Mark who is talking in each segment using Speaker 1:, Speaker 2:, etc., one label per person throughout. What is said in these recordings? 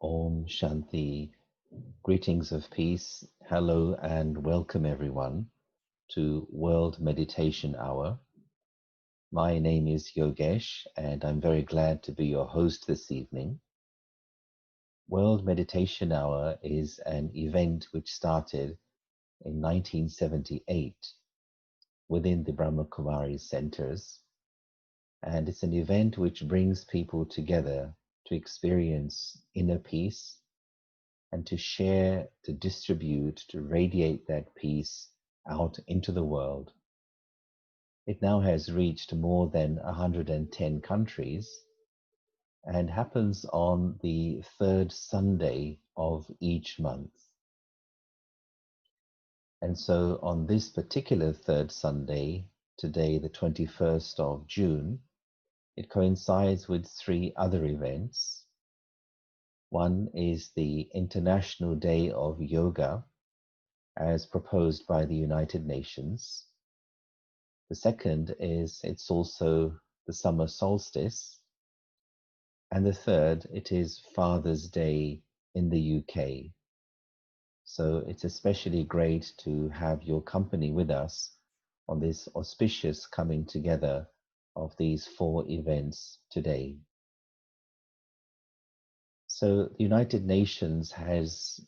Speaker 1: Om Shanti. Greetings of peace. Hello and welcome everyone to World Meditation Hour. My name is Yogesh and I'm very glad to be your host this evening. World Meditation Hour is an event which started in 1978 within the Brahma Kumaris centers, and it's an event which brings people together to experience inner peace and to share, to distribute, to radiate that peace out into the world. It now has reached more than 110 countries and happens on the third Sunday of each month. And so on this particular third Sunday, today the 21st of June, it coincides with three other events. One is the International Day of Yoga, as proposed by the United Nations. The second is it's also the summer solstice. And the third, it is Father's Day in the UK. So it's especially great to have your company with us on this auspicious coming together of these four events today. So the United Nations has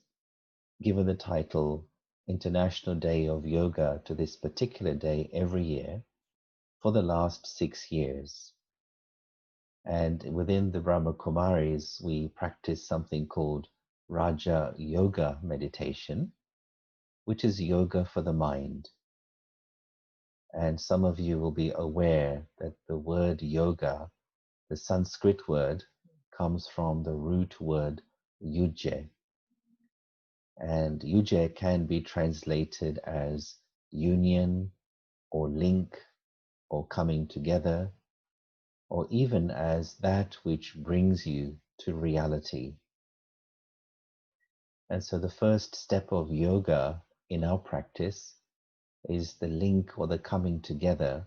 Speaker 1: given the title International Day of Yoga to this particular day every year for the last 6 years. And within the Brahma Kumaris, we practice something called Raja Yoga meditation, which is yoga for the mind. And some of you will be aware that the word yoga, the Sanskrit word, comes from the root word yujje. And yujje can be translated as union or link or coming together, or even as that which brings you to reality. And so the first step of yoga in our practice is the link or the coming together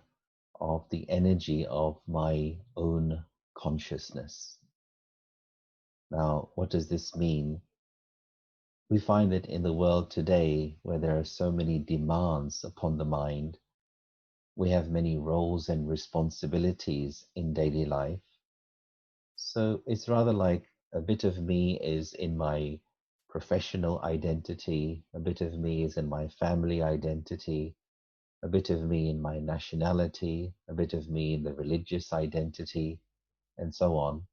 Speaker 1: of the energy of my own consciousness. Now, what does this mean? We find that in the world today, where there are so many demands upon the mind, we have many roles and responsibilities in daily life. So it's rather like a bit of me is in my professional identity, a bit of me is in my family identity, a bit of me in my nationality, a bit of me in the religious identity, and so on.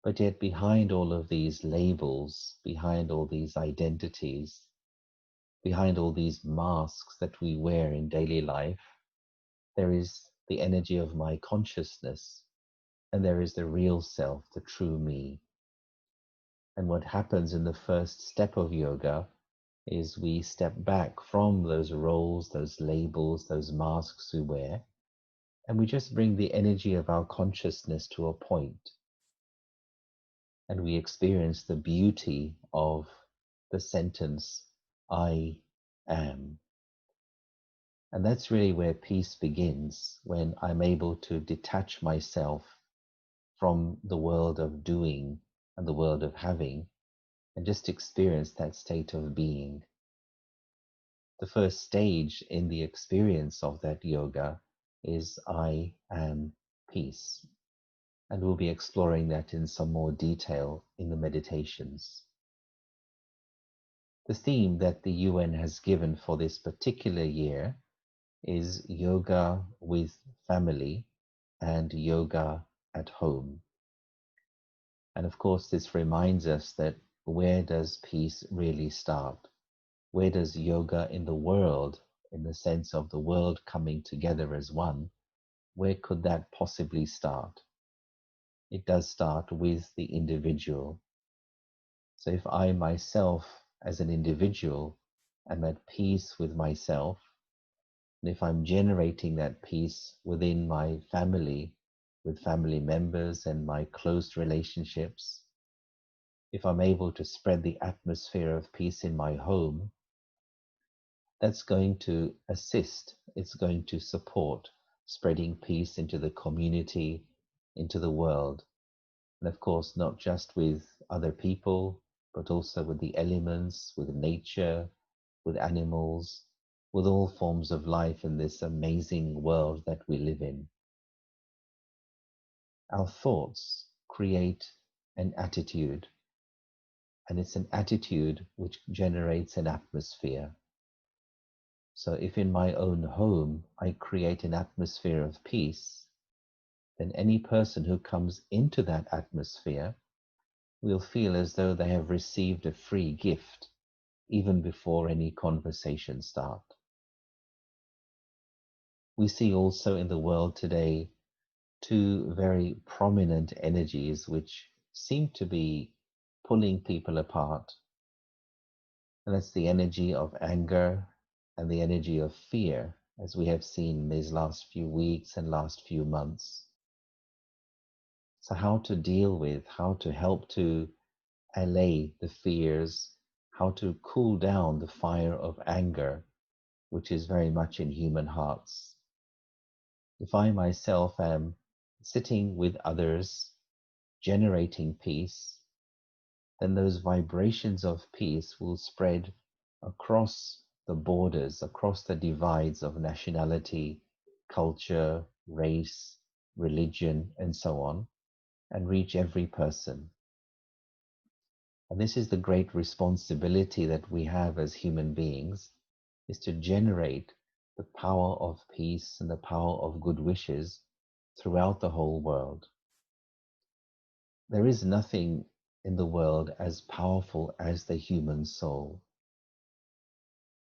Speaker 1: But yet behind all of these labels, behind all these identities, behind all these masks that we wear in daily life, there is the energy of my consciousness, and there is the real self, the true me. And what happens in the first step of yoga is we step back from those roles, those labels, those masks we wear, and we just bring the energy of our consciousness to a point. And we experience the beauty of the sentence, I am. And that's really where peace begins, when I'm able to detach myself from the world of doing and the world of having, and just experience that state of being. The first stage in the experience of that yoga is I am peace. And we'll be exploring that in some more detail in the meditations. The theme that the UN has given for this particular year is yoga with family and yoga at home. And of course, this reminds us that where does peace really start? Where does yoga in the world, in the sense of the world coming together as one, where could that possibly start? It does start with the individual. So if I myself as an individual am at peace with myself, and if I'm generating that peace within my family, with family members and my close relationships, if I'm able to spread the atmosphere of peace in my home, that's going to assist, it's going to support spreading peace into the community, into the world. And of course, not just with other people, but also with the elements, with nature, with animals, with all forms of life in this amazing world that we live in. Our thoughts create an attitude, and it's an attitude which generates an atmosphere. So if in my own home I create an atmosphere of peace, then any person who comes into that atmosphere will feel as though they have received a free gift even before any conversation start. We see also in the world today two very prominent energies which seem to be pulling people apart. And that's the energy of anger and the energy of fear, as we have seen these last few weeks and last few months. So how to deal with, how to help to allay the fears, how to cool down the fire of anger, which is very much in human hearts. If I myself am sitting with others, generating peace, then those vibrations of peace will spread across the borders, across the divides of nationality, culture, race, religion, and so on, and reach every person. And this is the great responsibility that we have as human beings, is to generate the power of peace and the power of good wishes throughout the whole world. There is nothing in the world as powerful as the human soul.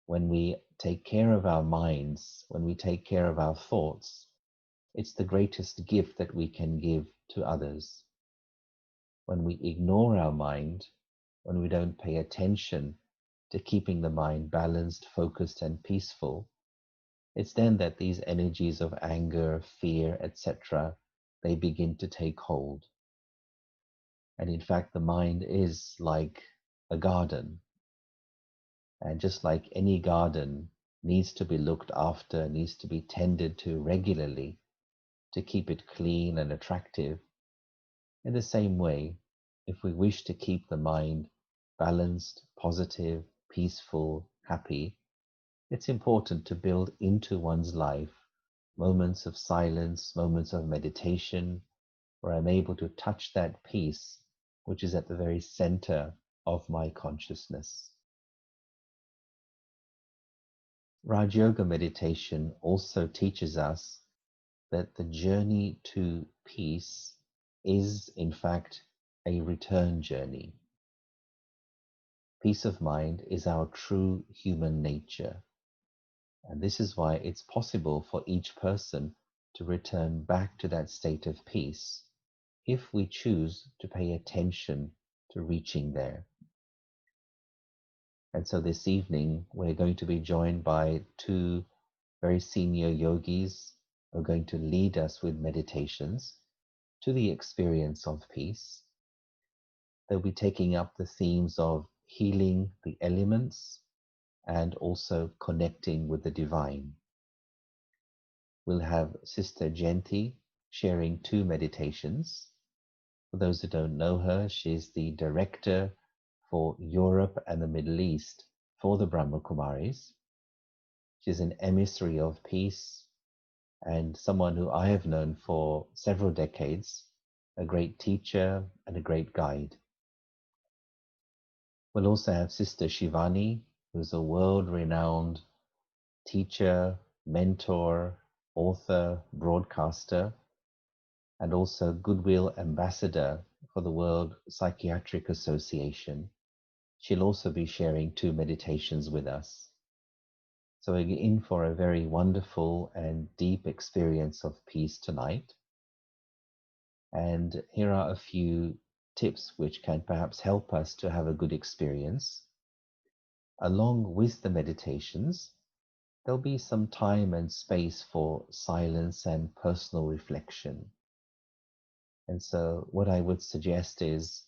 Speaker 1: When we take care of our minds, when we take care of our thoughts, it's the greatest gift that we can give to others. When we ignore our mind, when we don't pay attention to keeping the mind balanced, focused, and peaceful, it's then that these energies of anger, fear, etc., they begin to take hold. And in fact, the mind is like a garden. And just like any garden needs to be looked after, needs to be tended to regularly to keep it clean and attractive, in the same way, if we wish to keep the mind balanced, positive, peaceful, happy, it's important to build into one's life moments of silence, moments of meditation, where I'm able to touch that peace which is at the very center of my consciousness. Raj Yoga meditation also teaches us that the journey to peace is, in fact, a return journey. Peace of mind is our true human nature. And this is why it's possible for each person to return back to that state of peace if we choose to pay attention to reaching there. And so this evening, we're going to be joined by two very senior yogis who are going to lead us with meditations to the experience of peace. They'll be taking up the themes of healing the elements and also connecting with the divine. We'll have Sister Jayanti sharing two meditations. For those who don't know her, she's the director for Europe and the Middle East for the Brahma Kumaris. She's an emissary of peace and someone who I have known for several decades, a great teacher and a great guide. We'll also have Sister Shivani, who's a world-renowned teacher, mentor, author, broadcaster, and also Goodwill Ambassador for the World Psychiatric Association. She'll also be sharing two meditations with us. So we're in for a very wonderful and deep experience of peace tonight. And here are a few tips which can perhaps help us to have a good experience. Along with the meditations, there'll be some time and space for silence and personal reflection. And so what I would suggest is,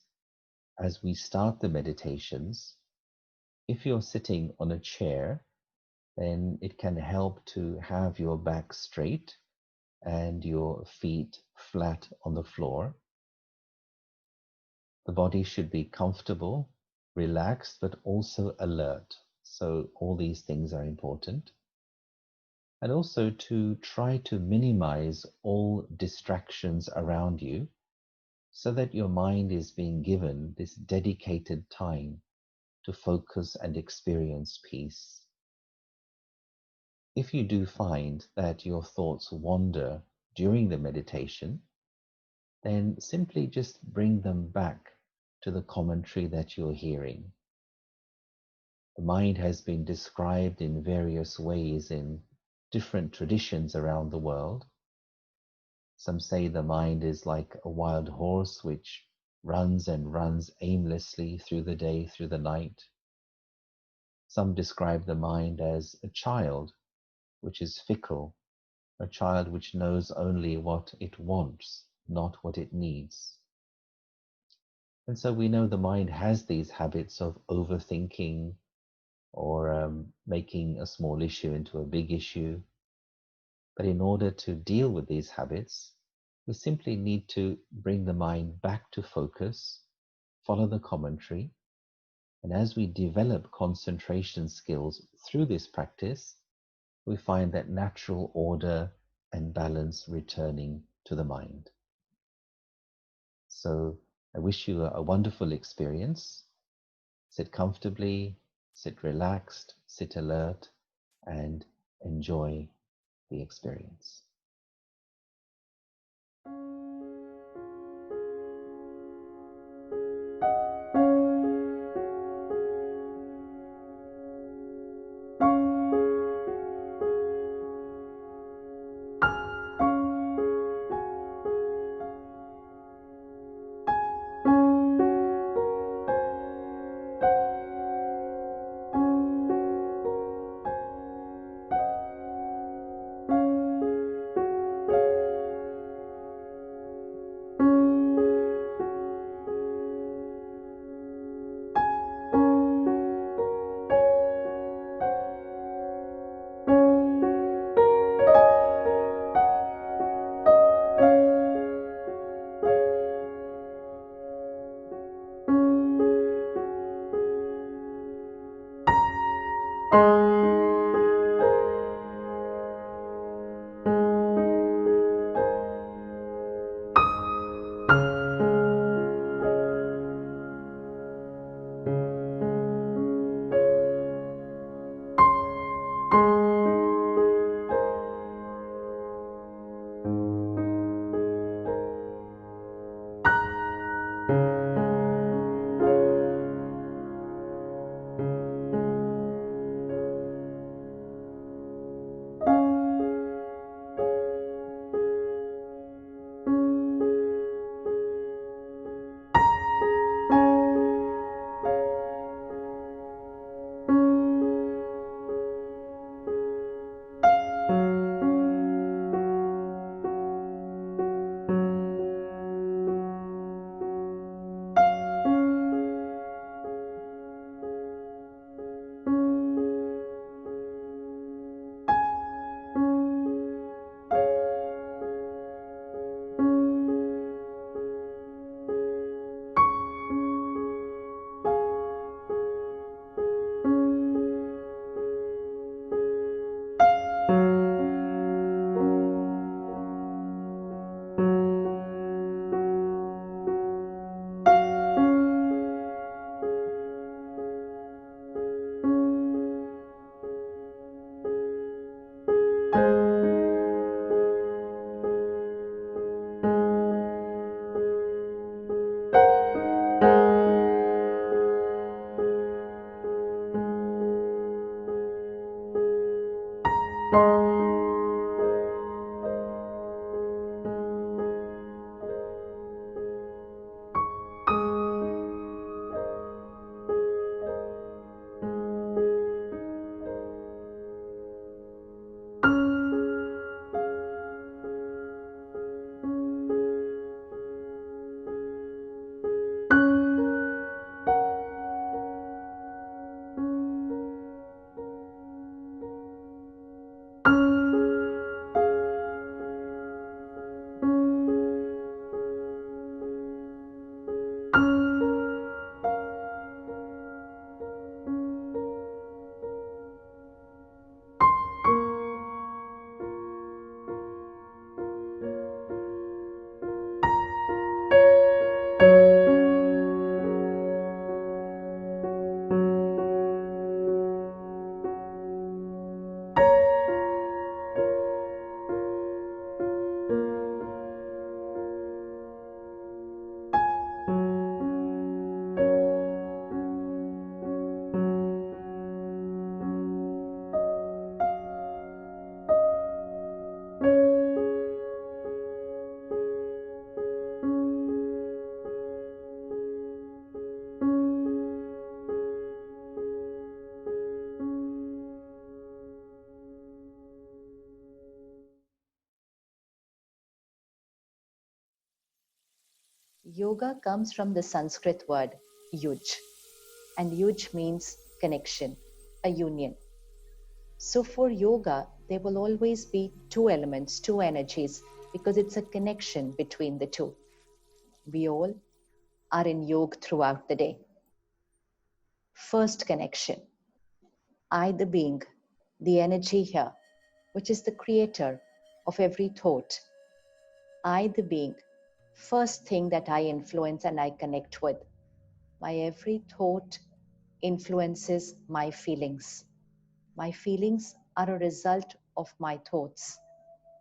Speaker 1: as we start the meditations, if you're sitting on a chair, then it can help to have your back straight and your feet flat on the floor. The body should be comfortable, relaxed, but also alert. So all these things are important. And also to try to minimize all distractions around you so that your mind is being given this dedicated time to focus and experience peace. If you do find that your thoughts wander during the meditation, then simply just bring them back to the commentary that you're hearing. The mind has been described in various ways in different traditions around the world. Some say the mind is like a wild horse which runs and runs aimlessly through the day, through the night. Some describe the mind as a child which is fickle, a child which knows only what it wants, not what it needs. And so we know the mind has these habits of overthinking or making a small issue into a big issue. But in order to deal with these habits, we simply need to bring the mind back to focus, follow the commentary, and as we develop concentration skills through this practice, we find that natural order and balance returning to the mind. So I wish you a wonderful experience. Sit comfortably, sit relaxed, sit alert, and enjoy the experience.
Speaker 2: Yoga comes from the Sanskrit word yuj, and yuj means connection, a union. So for yoga, there will always be two elements, two energies, because it's a connection between the two. We all are in yoga throughout the day. First connection, I, the being, the energy here, which is the creator of every thought. I, the being, first thing that I influence and I connect with. My every thought influences my feelings. My feelings are a result of my thoughts.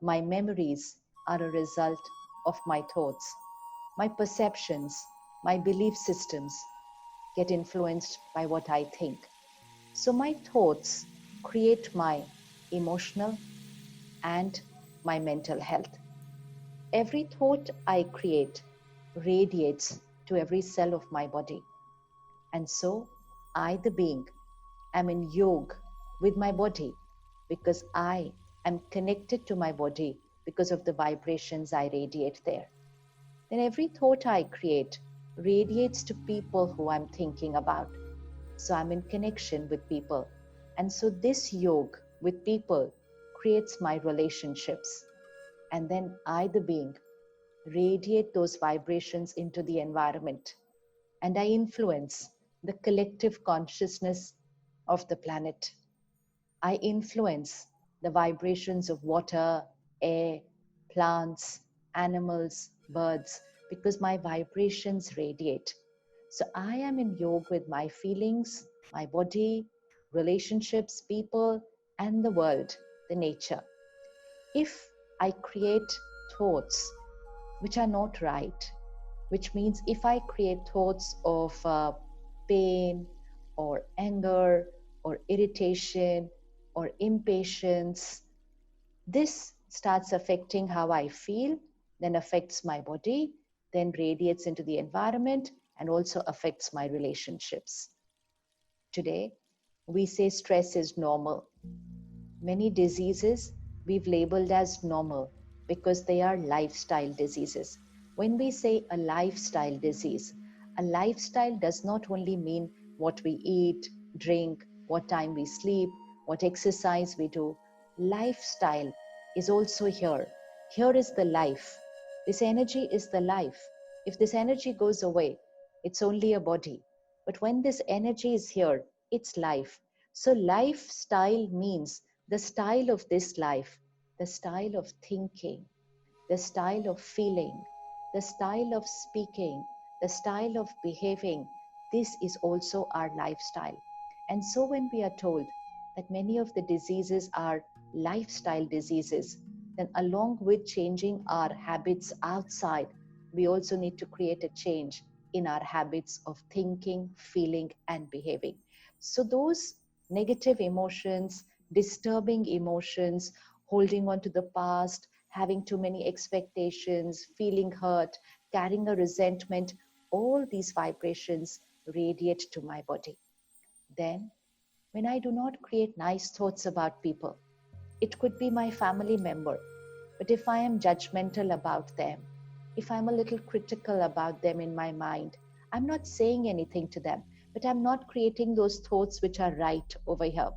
Speaker 2: My memories are a result of my thoughts. My perceptions, my belief systems get influenced by what I think. So my thoughts create my emotional and my mental health. Every thought I create radiates to every cell of my body. And so I, the being, am in yoga with my body because I am connected to my body because of the vibrations I radiate there. Then every thought I create radiates to people who I'm thinking about. So I'm in connection with people. And so this yoga with people creates my relationships. And then I, the being, radiate those vibrations into the environment. And I influence the collective consciousness of the planet. I influence the vibrations of water, air, plants, animals, birds, because my vibrations radiate. So I am in yoga with my feelings, my body, relationships, people, and the world, the nature. If I create thoughts which are not right, which means if I create thoughts of pain or anger or irritation or impatience, this starts affecting how I feel, then affects my body, then radiates into the environment and also affects my relationships. Today, we say stress is normal. Many diseases we've labeled as normal because they are lifestyle diseases. When we say a lifestyle disease, a lifestyle does not only mean what we eat, drink, what time we sleep, what exercise we do. Lifestyle is also here. Here is the life. This energy is the life. If this energy goes away, it's only a body. But when this energy is here, it's life. So lifestyle means the style of this life, the style of thinking, the style of feeling, the style of speaking, the style of behaving. This is also our lifestyle. And so when we are told that many of the diseases are lifestyle diseases, then along with changing our habits outside, we also need to create a change in our habits of thinking, feeling, and behaving. So those negative emotions, disturbing emotions, holding on to the past, having too many expectations, feeling hurt, carrying a resentment, all these vibrations radiate to my body. Then, when I do not create nice thoughts about people, it could be my family member, but if I am judgmental about them, if I'm a little critical about them in my mind, I'm not saying anything to them, but I'm not creating those thoughts which are right over here.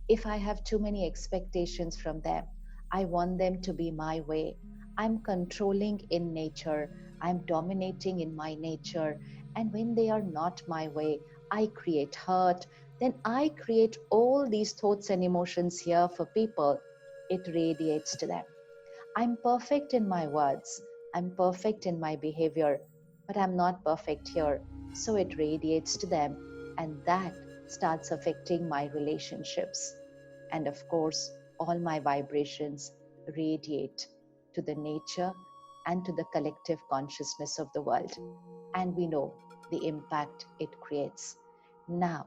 Speaker 2: If I have too many expectations from them, I want them to be my way. I'm controlling in nature, I'm dominating in my nature, and when they are not my way, I create hurt. Then I create all these thoughts and emotions here for people. It radiates to them. I'm perfect in my words, I'm perfect in my behavior, but I'm not perfect here. So it radiates to them, and that starts affecting my relationships. And of course, all my vibrations radiate to the nature and to the collective consciousness of the world. And we know the impact it creates. Now,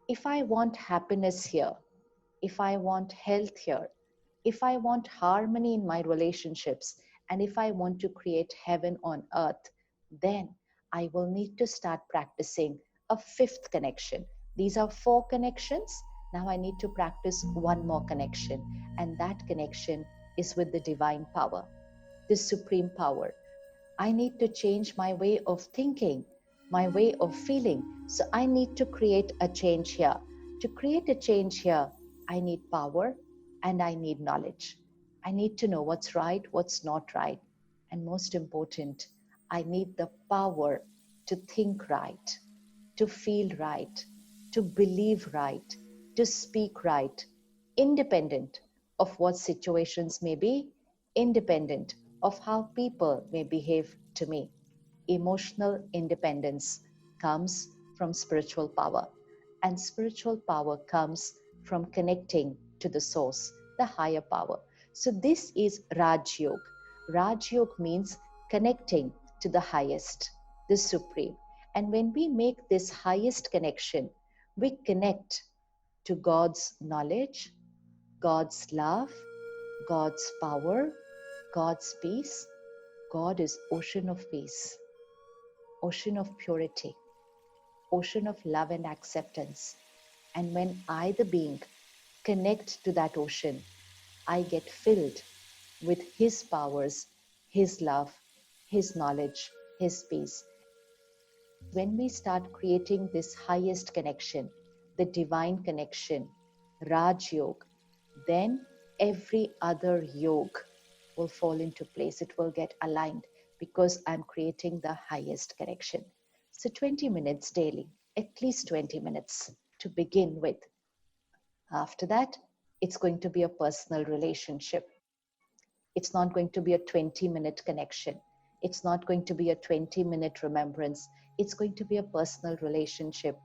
Speaker 2: if I want happiness here, if I want health here, if I want harmony in my relationships, and if I want to create heaven on earth, then I will need to start practicing a fifth connection. These are four connections. Now I need to practice one more connection, and that connection is with the divine power, the supreme power. I need to change my way of thinking, my way of feeling. So I need to create a change here. To create a change here, I need power and I need knowledge. I need to know what's right, what's not right. And most important, I need the power to think right, to feel right, to believe right, to speak right, independent of what situations may be, independent of how people may behave to me. Emotional independence comes from spiritual power, and spiritual power comes from connecting to the source, the higher power. So, this is Raj Yoga. Raj Yoga means connecting to the highest, the supreme. And when we make this highest connection, we connect to God's knowledge, God's love, God's power, God's peace. God is ocean of peace, ocean of purity, ocean of love and acceptance. And when I, the being, connect to that ocean, I get filled with His powers, His love, His knowledge, His peace. When we start creating this highest connection, the divine connection, Raj Yoga, then every other yoga will fall into place. It will get aligned because I'm creating the highest connection. So 20 minutes daily, at least 20 minutes to begin with. After that, it's going to be a personal relationship. It's not going to be a 20-minute connection. It's not going to be a 20-minute remembrance. It's going to be a personal relationship.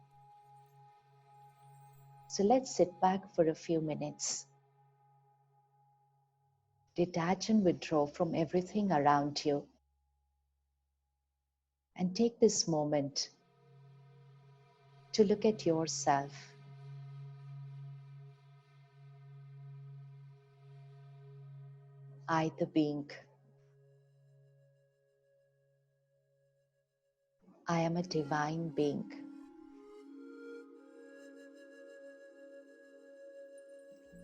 Speaker 2: So let's sit back for a few minutes. Detach and withdraw from everything around you. And take this moment to look at yourself. I, the being. I am a divine being.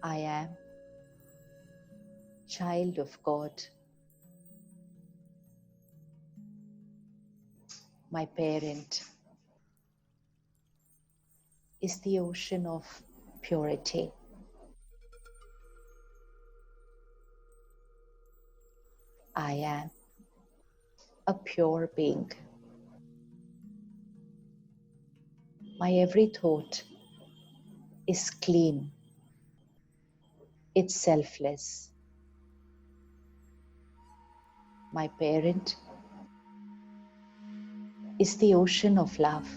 Speaker 2: I am child of God. My parent is the ocean of purity. I am a pure being. My every thought is clean. It's selfless. My parent is the ocean of love.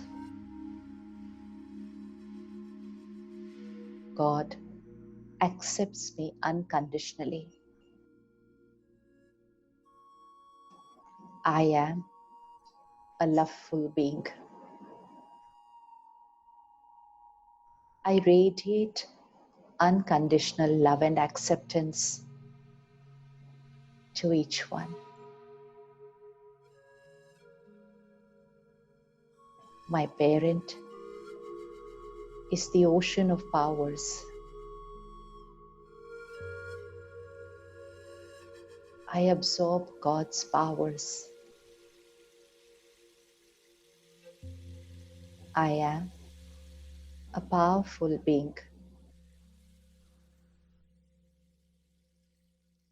Speaker 2: God accepts me unconditionally. I am a loveful being. I radiate unconditional love and acceptance to each one. My parent is the ocean of powers. I absorb God's powers. I am a powerful being.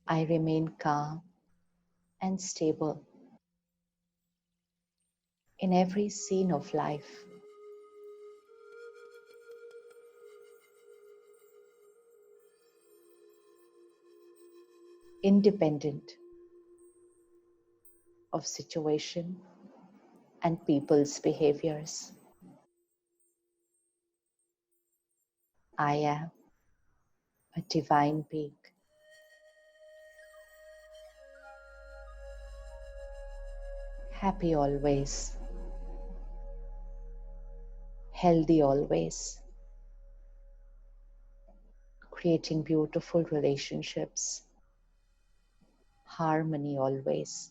Speaker 2: I remain calm and stable in every scene of life. Independent of situation and people's behaviors. I am a divine being. Happy always. Healthy always. Creating beautiful relationships. Harmony always.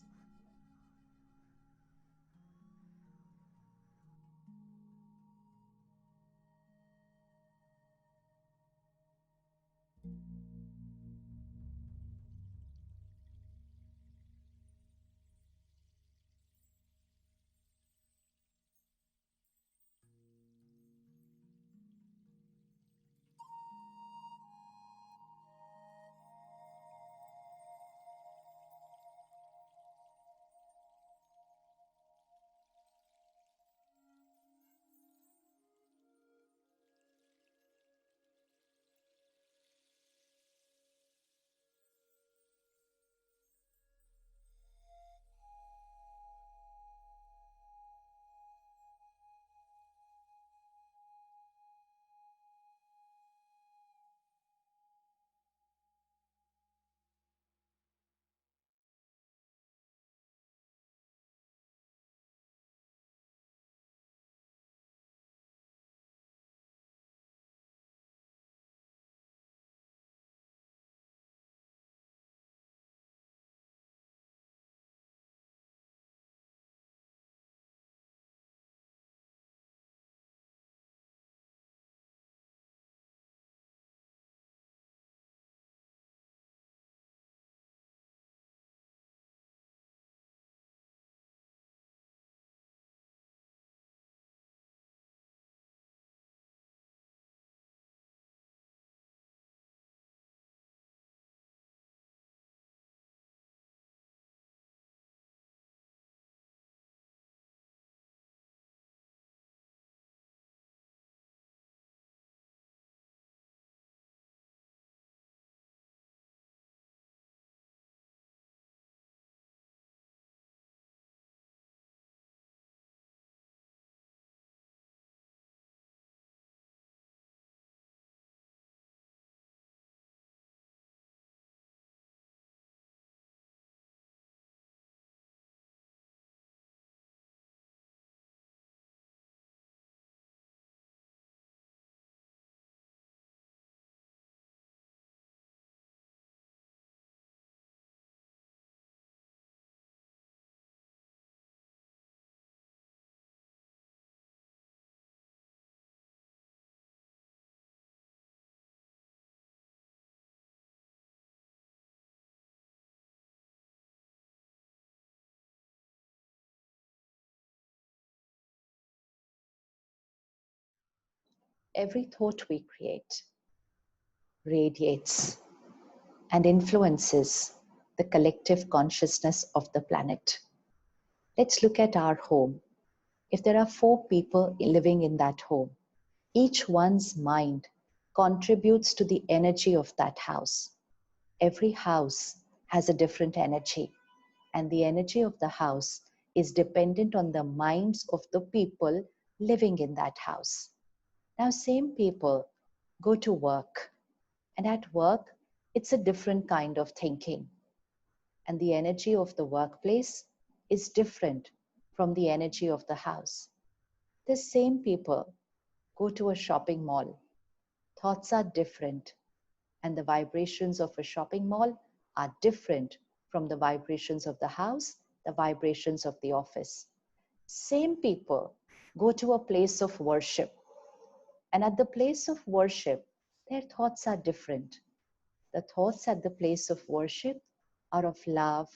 Speaker 2: Every thought we create radiates and influences the collective consciousness of the planet. Let's look at our home. If there are 4 people living in that home, each one's mind contributes to the energy of that house. Every house has a different energy, and the energy of the house is dependent on the minds of the people living in that house. Now, same people go to work, and at work, it's a different kind of thinking. And the energy of the workplace is different from the energy of the house. The same people go to a shopping mall. Thoughts are different, and the vibrations of a shopping mall are different from the vibrations of the house, the vibrations of the office. Same people go to a place of worship, and at the place of worship, their thoughts are different. The thoughts at the place of worship are of love,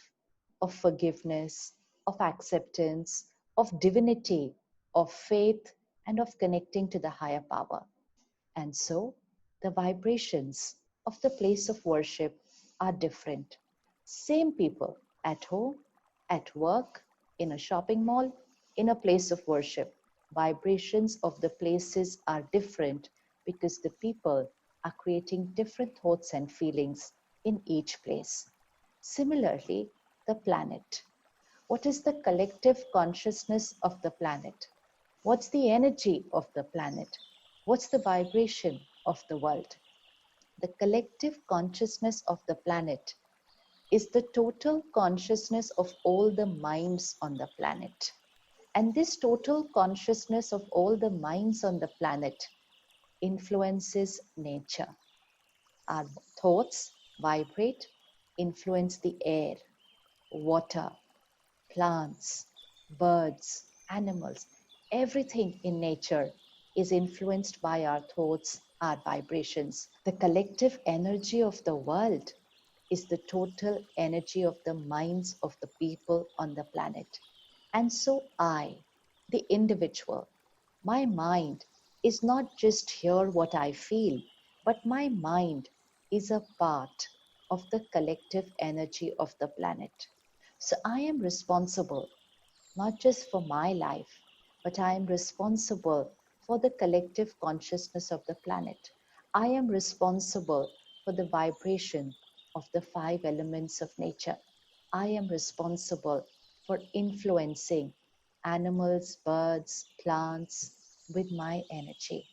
Speaker 2: of forgiveness, of acceptance, of divinity, of faith, and of connecting to the higher power. And so, the vibrations of the place of worship are different. Same people at home, at work, in a shopping mall, in a place of worship. Vibrations of the places are different because the people are creating different thoughts and feelings in each place. Similarly, the planet. What is the collective consciousness of the planet? What's the energy of the planet? What's the vibration of the world? The collective consciousness of the planet is the total consciousness of all the minds on the planet. And this total consciousness of all the minds on the planet influences nature. Our thoughts vibrate, influence the air, water, plants, birds, animals, everything in nature is influenced by our thoughts, our vibrations. The collective energy of the world is the total energy of the minds of the people on the planet. And so I, the individual, my mind is not just here what I feel, but my mind is a part of the collective energy of the planet. So I am responsible not just for my life, but I am responsible for the collective consciousness of the planet. I am responsible for the vibration of the 5 elements of nature. I am responsible for influencing animals, birds, plants with my energy.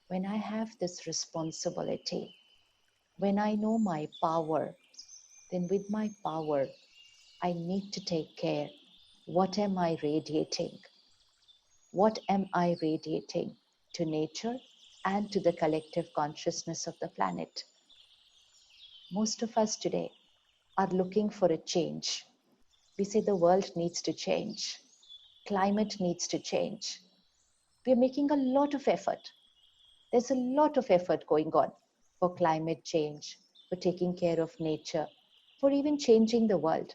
Speaker 2: When I have this responsibility, when I know my power, then with my power, I need to take care. What am I radiating? What am I radiating to nature and to the collective consciousness of the planet? Most of us today are looking for a change. We say the world needs to change. Climate needs to change. We are making a lot of effort. There's a lot of effort going on for climate change, for taking care of nature, for even changing the world.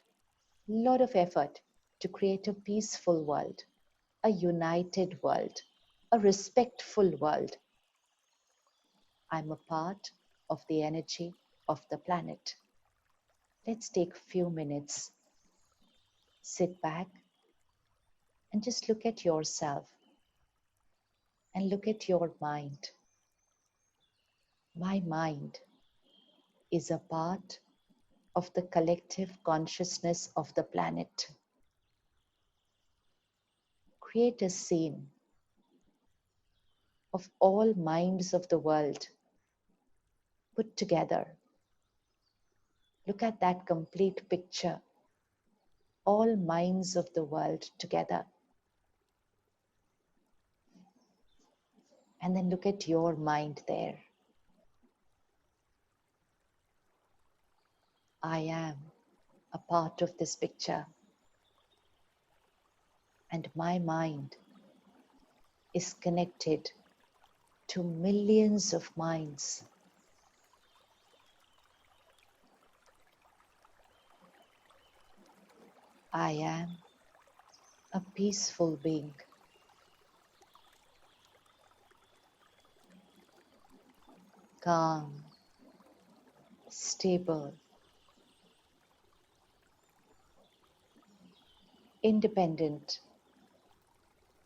Speaker 2: A lot of effort to create a peaceful world, a united world, a respectful world. I'm a part of the energy of the planet. Let's take a few minutes, sit back, and just look at yourself and look at your mind. My mind is a part of the collective consciousness of the planet. Create a scene of all minds of the world put together. Look at that complete picture. All minds of the world together. And then look at your mind there. I am a part of this picture. And my mind is connected to millions of minds. I am a peaceful being. calm, stable, independent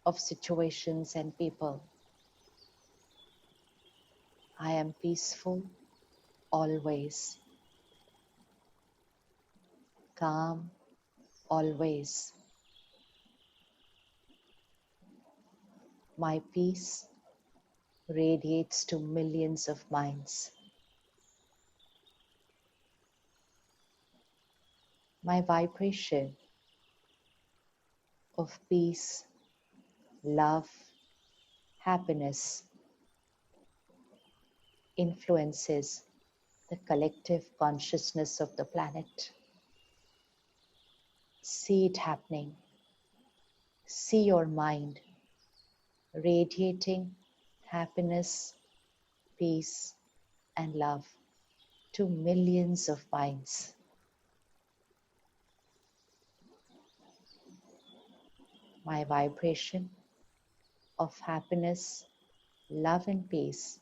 Speaker 2: of situations and people. I am peaceful always, calm always. My peace radiates to millions of minds. My vibration of peace, love, happiness influences the collective consciousness of the planet. See it happening. See your mind radiating happiness, peace, and love to millions of minds. My vibration of happiness, love, and peace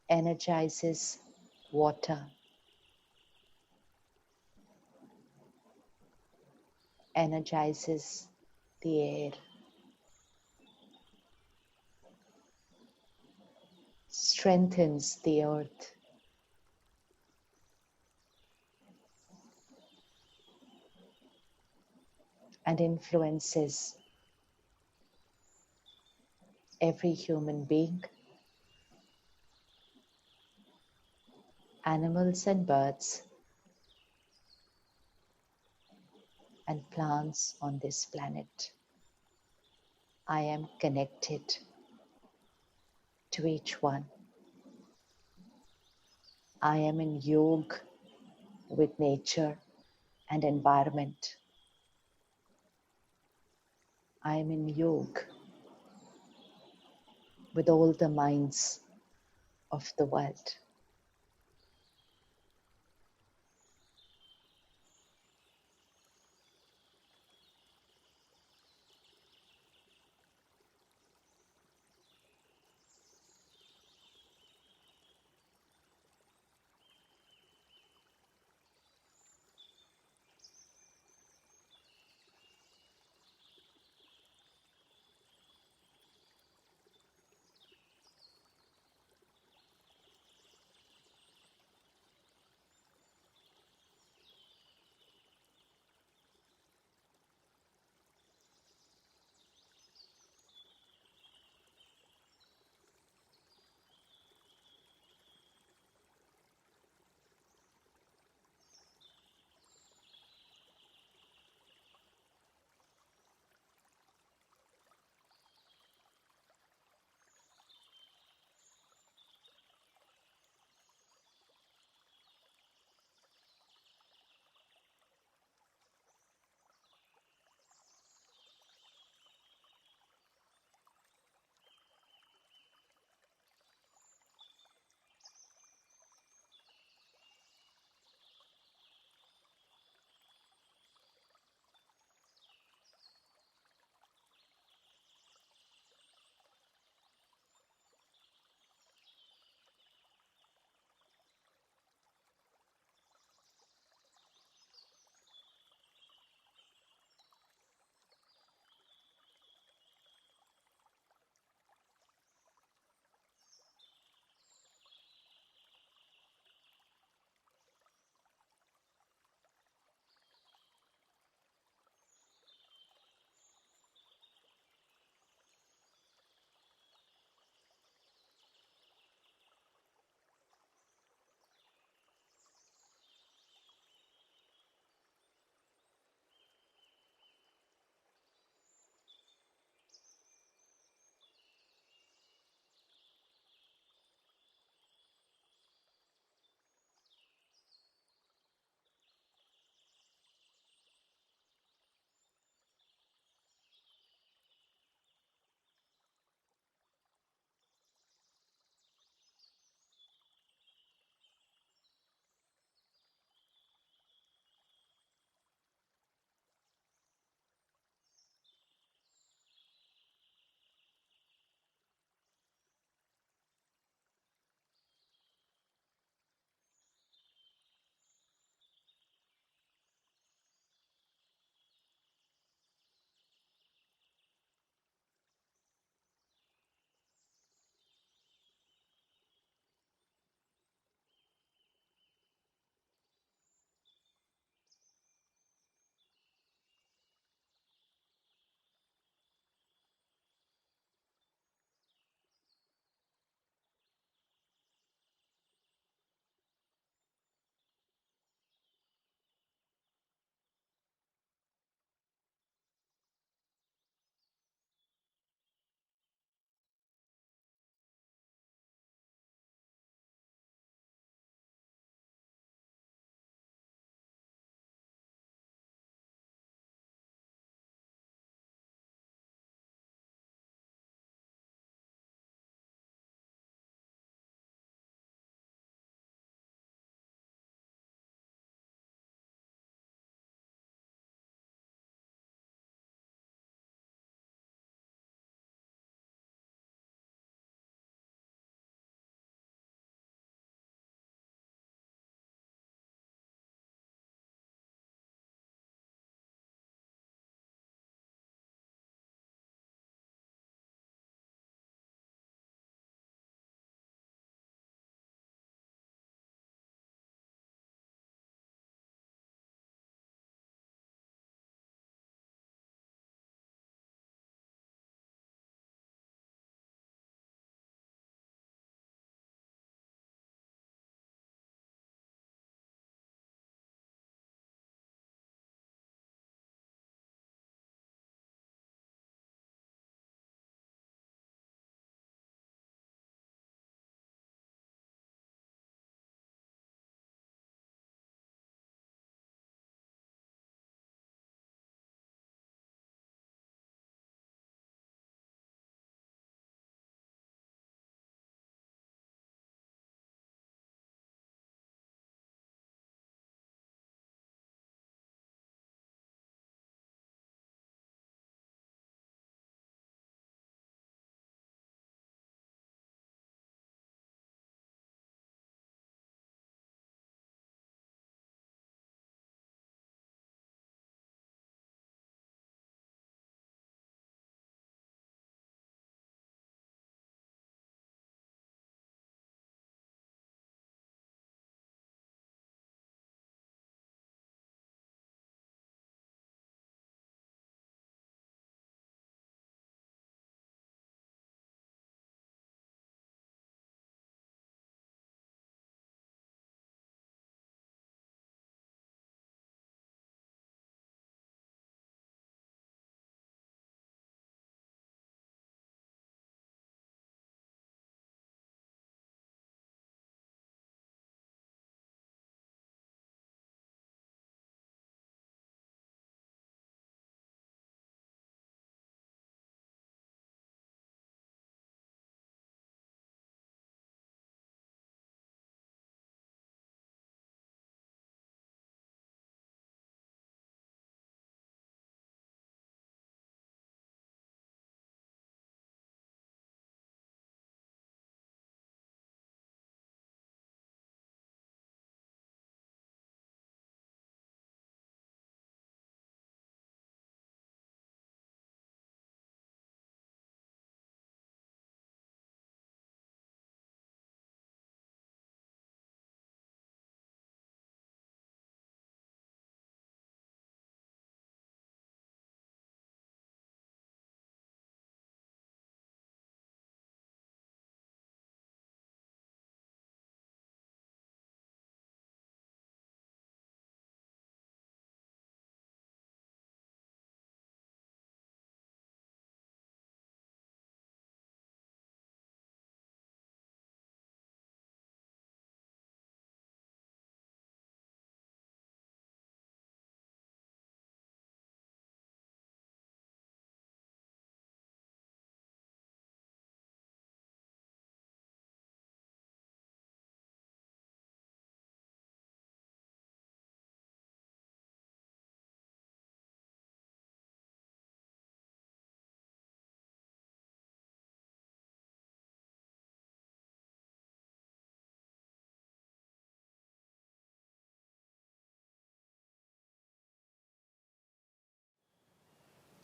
Speaker 2: energizes water, energizes the air, strengthens the earth, and influences every human being, animals and birds, and plants on this planet. I am connected to each one. I am in yoga with nature and environment. I am in yoga with all the minds of the world.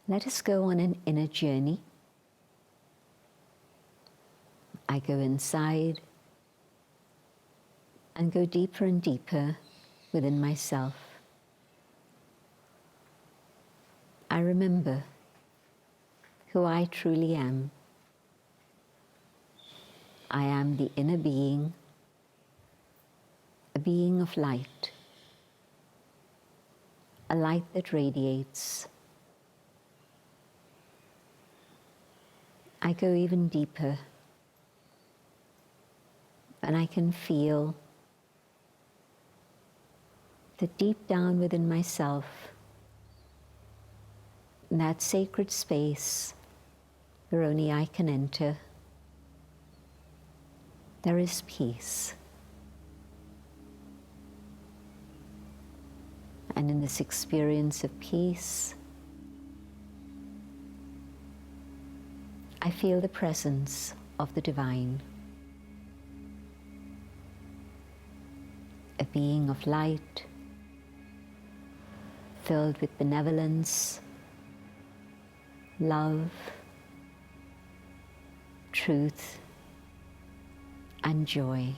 Speaker 3: Let us go on an inner journey. I go inside and go deeper and deeper within myself. I remember who I truly am. I am the inner being, a being of light, a light that radiates. I go even deeper, and I can feel that deep down within myself, in that sacred space where only I can enter, there is peace. And in this experience of peace, I feel the presence of the divine, a being of light, filled with benevolence, love, truth, and joy.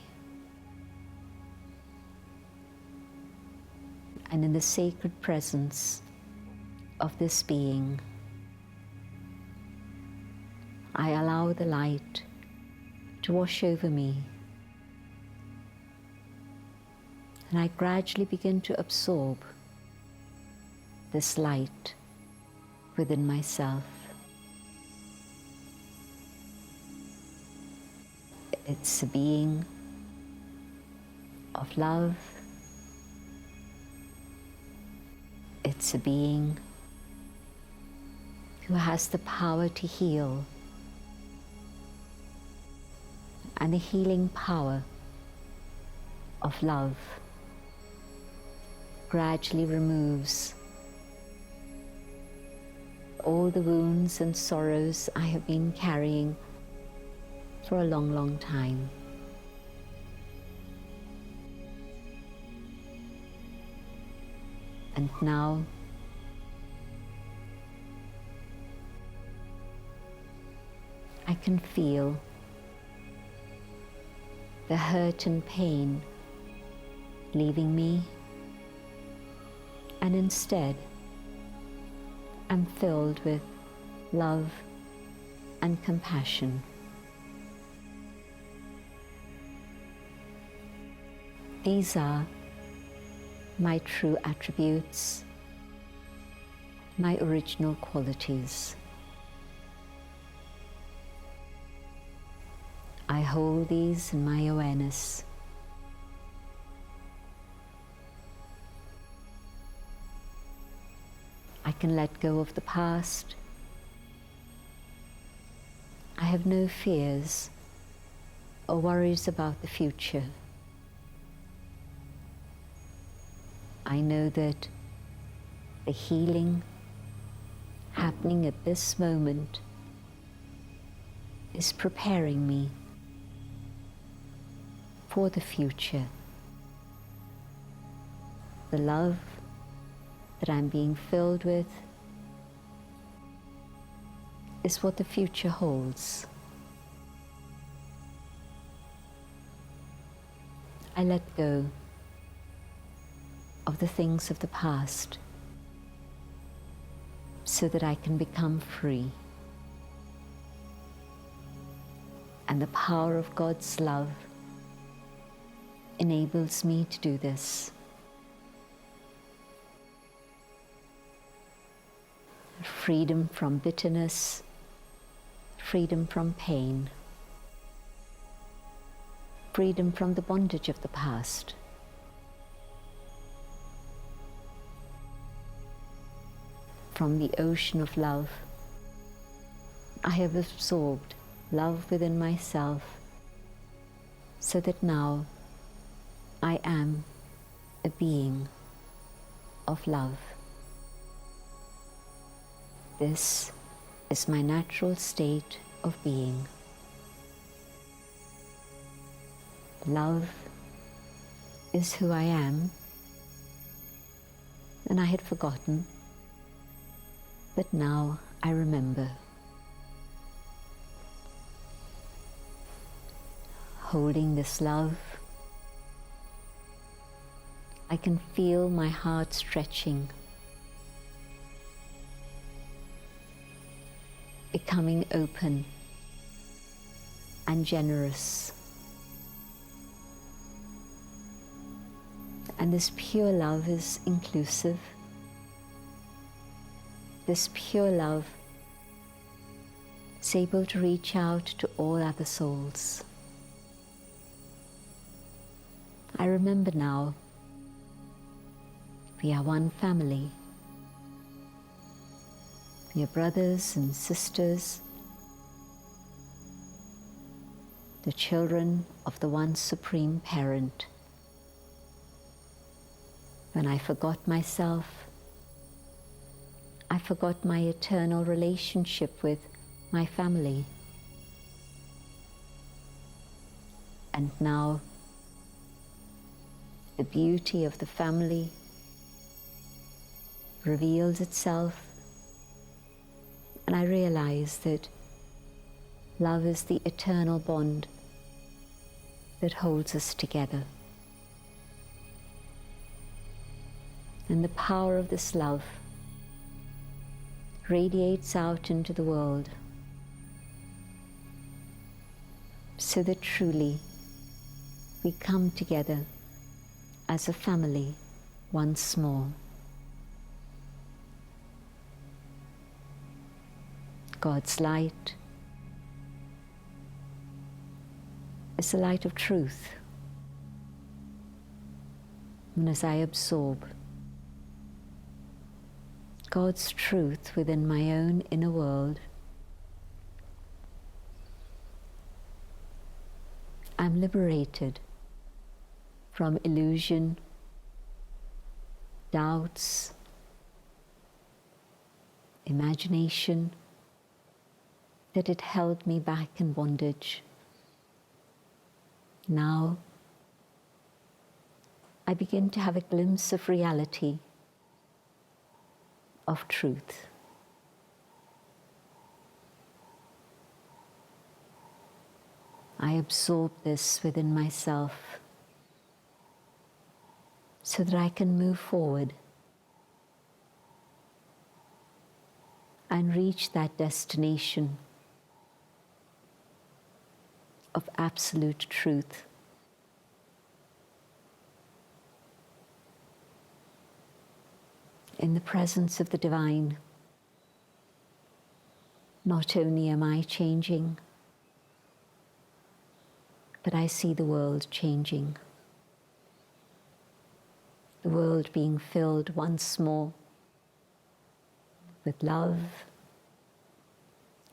Speaker 3: And in the sacred presence of this being, I allow the light to wash over me, and I gradually begin to absorb this light within myself. It's a being of love. It's a being who has the power to heal, and the healing power of love gradually removes all the wounds and sorrows I have been carrying for a long, long time. And now I can feel the hurt and pain leaving me, and instead I'm filled with love and compassion. These are my true attributes, my original qualities. I hold these in my awareness. I can let go of the past. I have no fears or worries about the future. I know that the healing happening at this moment is preparing me for the future. The love that I'm being filled with is what the future holds. I let go of the things of the past so that I can become free. And the power of God's love enables me to do this. Freedom from bitterness, freedom from pain, freedom from the bondage of the past. From the ocean of love, I have absorbed love within myself, so that now I am a being of love. This is my natural state of being. Love is who I am, and I had forgotten But now I remember. Holding this love, I can feel my heart stretching, becoming open and generous. And this pure love is inclusive. This pure love is able to reach out to all other souls. I remember now, we are one family. We are brothers and sisters, the children of the one supreme parent. When I forgot myself, I forgot my eternal relationship with my family. And now, the beauty of the family reveals itself, and I realize that love is the eternal bond that holds us together. And the power of this love radiates out into the world, so that truly we come together as a family once more. God's light is the light of truth. And as I absorb God's truth within my own inner world, I'm liberated from illusion, doubts, imagination that had held me back in bondage. Now, I begin to have a glimpse of reality, of truth. I absorb this within myself so that I can move forward and reach that destination of absolute truth. In the presence of the divine, not only am I changing, but I see the world changing. The world being filled once more with love,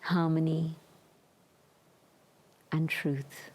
Speaker 3: harmony, and truth.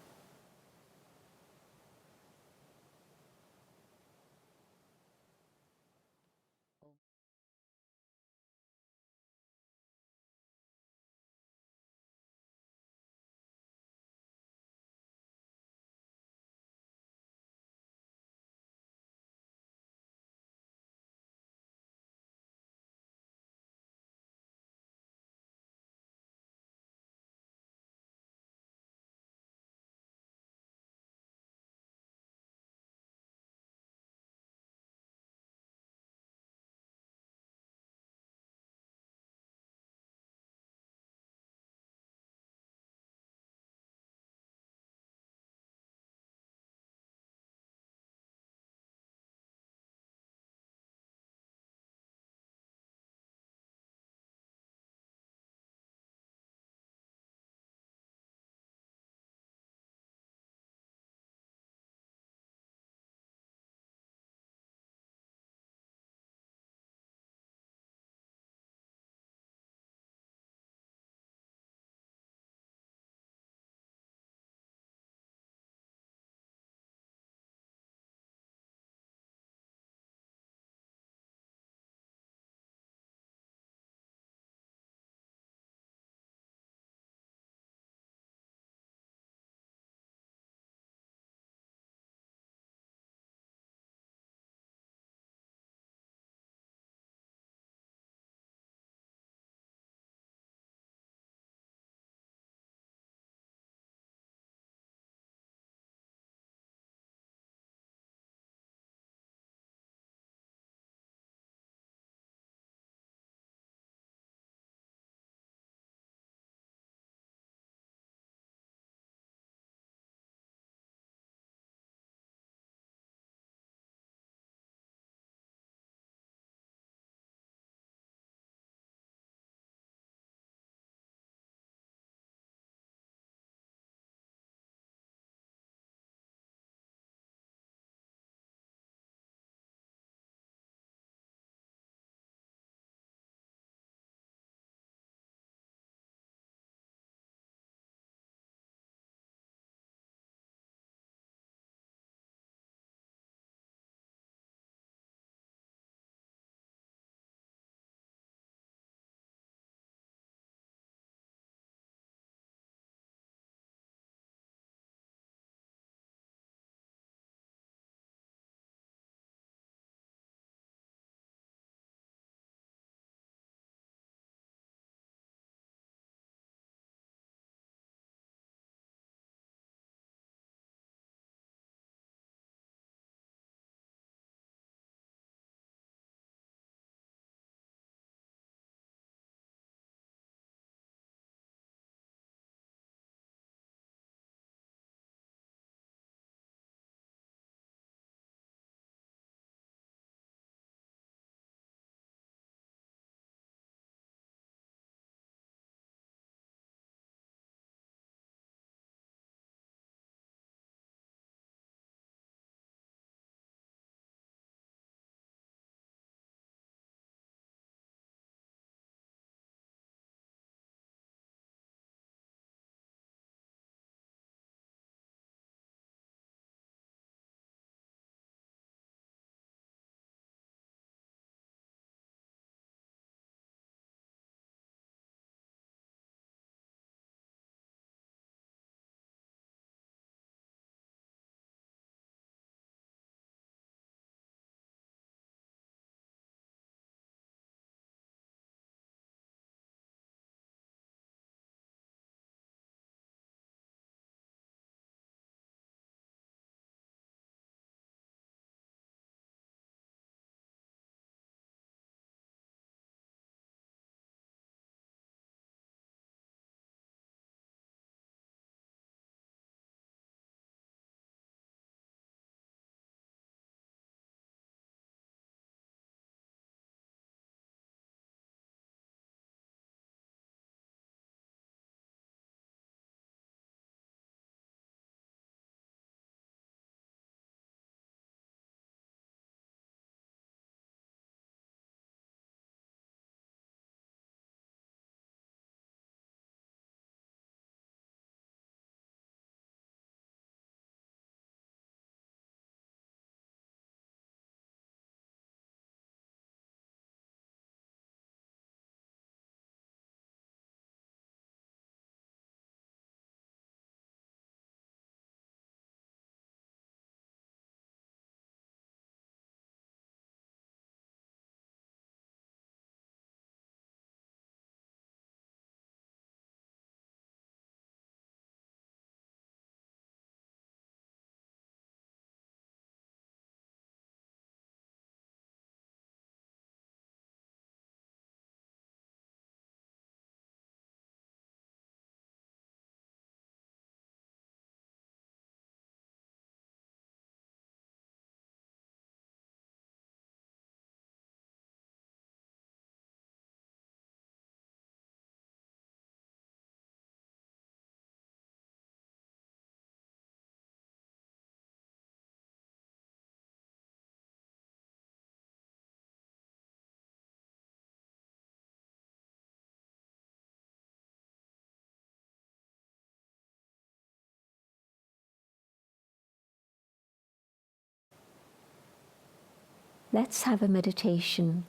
Speaker 3: let's have a meditation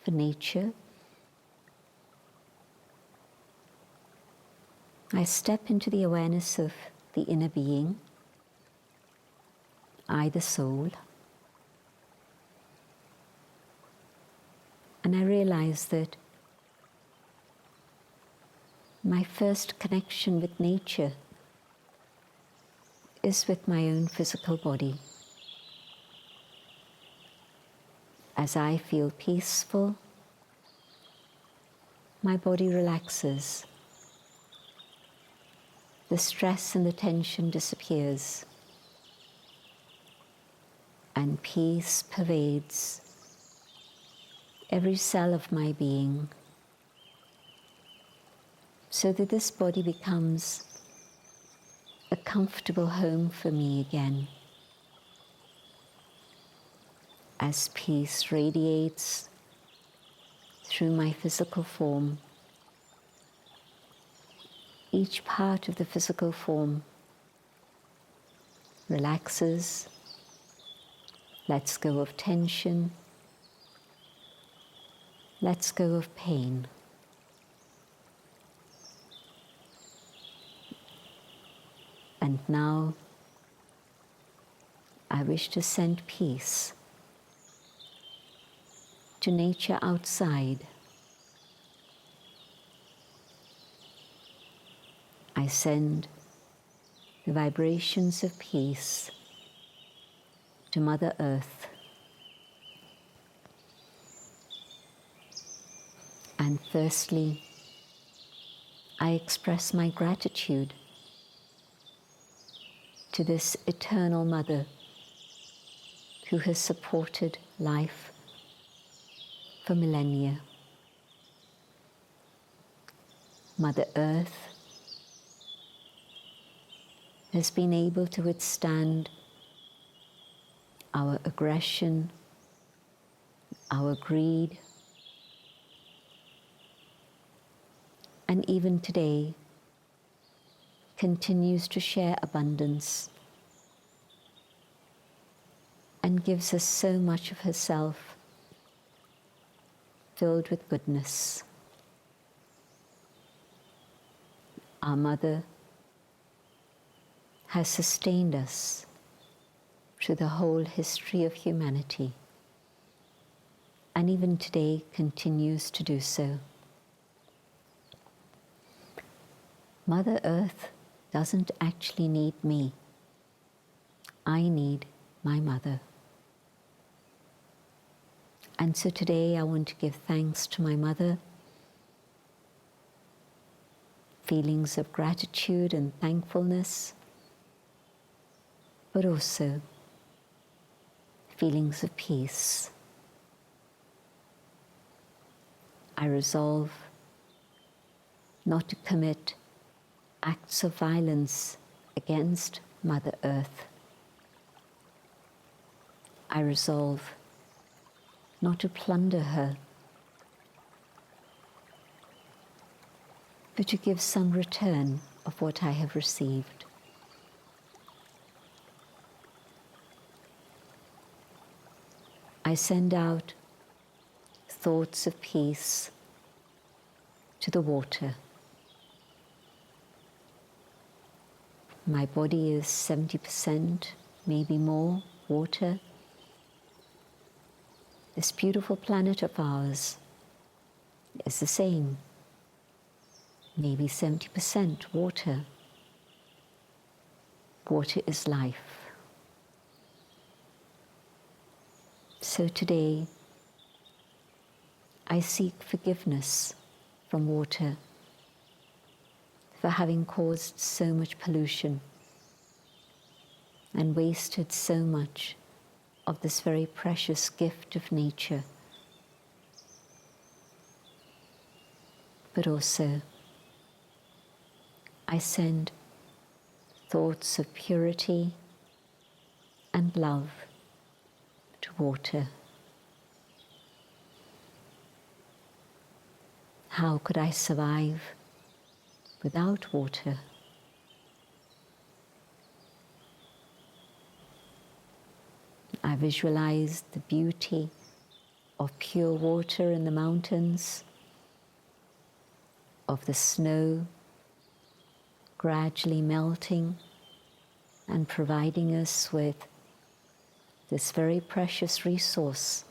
Speaker 3: for nature. I step into the awareness of the inner being, I the soul, and I realize that my first connection with nature is with my own physical body. As I feel peaceful, my body relaxes. The stress and the tension disappears, and peace pervades every cell of my being, so that this body becomes a comfortable home for me again. As peace radiates through my physical form, each part of the physical form relaxes, lets go of tension, lets go of pain. And now I wish to send peace to nature outside. I send the vibrations of peace to Mother Earth. And firstly, I express my gratitude to this eternal Mother who has supported life for millennia. Mother Earth has been able to withstand our aggression, our greed, and even today continues to share abundance and gives us so much of herself filled with goodness. Our Mother has sustained us through the whole history of humanity, and even today continues to do so. Mother Earth doesn't actually need me. I need my mother. And so today I want to give thanks to my mother, feelings of gratitude and thankfulness, but also feelings of peace. I resolve not to commit acts of violence against Mother Earth. I resolve not to plunder her, but to give some return of what I have received. I send out thoughts of peace to the water. My body is 70%, maybe more, water. This beautiful planet of ours is the same, maybe 70% water. Water is life. So today, I seek forgiveness from water for having caused so much pollution and wasted so much of this very precious gift of nature. But also, I send thoughts of purity and love to water. How could I survive without water? I visualize the beauty of pure water in the mountains, of the snow gradually melting and providing us with this very precious resource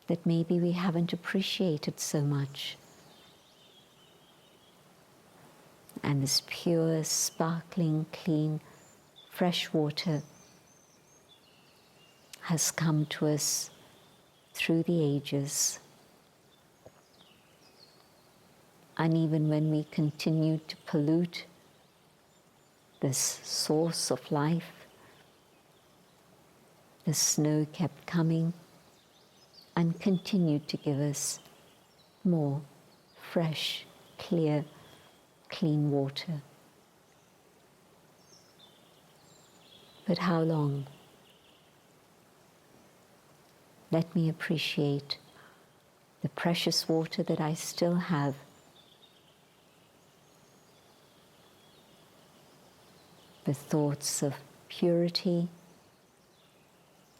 Speaker 3: that maybe we haven't appreciated so much. And this pure, sparkling, clean, fresh water has come to us through the ages. And even when we continue to pollute this source of life, the snow kept coming and continued to give us more fresh, clear, clean water. But how long? Let me appreciate the precious water that I still have. With thoughts of purity,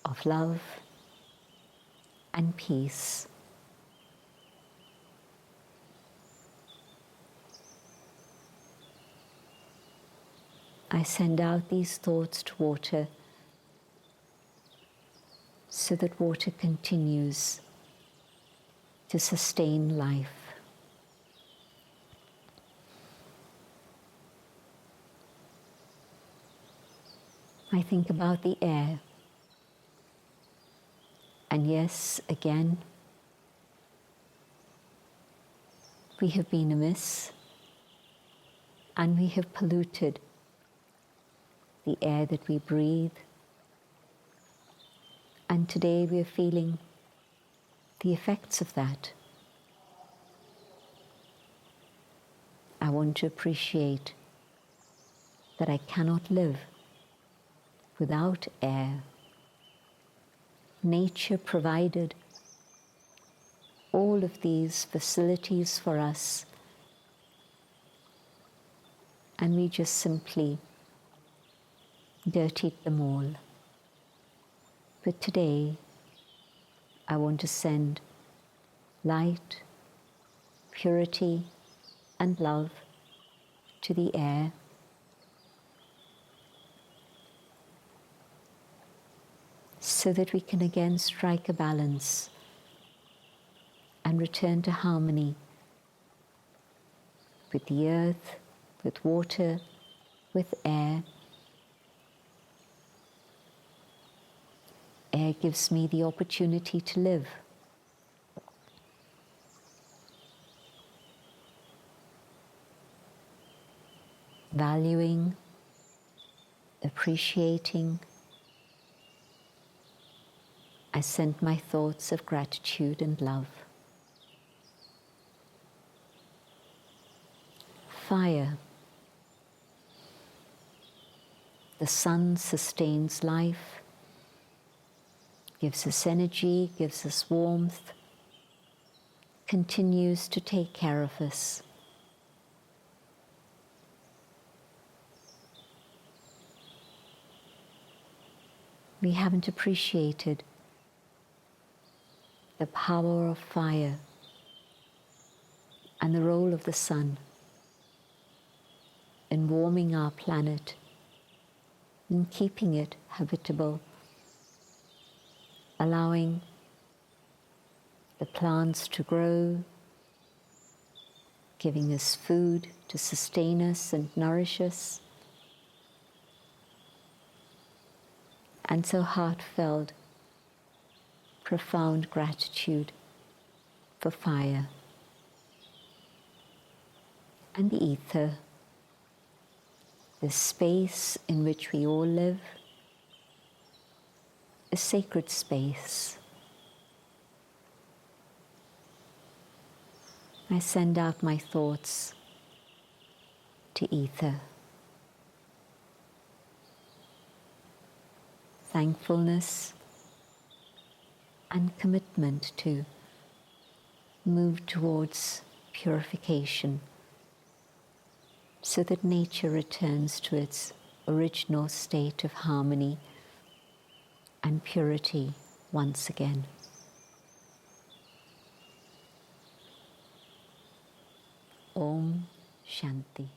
Speaker 3: of love, and peace. I send out these thoughts to water so that water continues to sustain life. I think about the air, and yes, again, we have been amiss and we have polluted the air that we breathe. And today we are feeling the effects of that. I want to appreciate that I cannot live without air. Nature provided all of these facilities for us, and we just simply dirtied them all. But today, I want to send light, purity, and love to the air. So that we can again strike a balance and return to harmony with the earth, with water, with air. Air gives me the opportunity to live. Valuing, appreciating. I send my thoughts of gratitude and love. Fire. The sun sustains life, gives us energy, gives us warmth, continues to take care of us. We haven't appreciated the power of fire and the role of the sun in warming our planet, in keeping it habitable, allowing the plants to grow, giving us food to sustain us and nourish us. And so heartfelt, profound gratitude for fire and the ether, the space in which we all live, a sacred space. I send out my thoughts to ether. Thankfulness and commitment to move towards purification so that nature returns to its original state of harmony and purity once again. Om Shanti.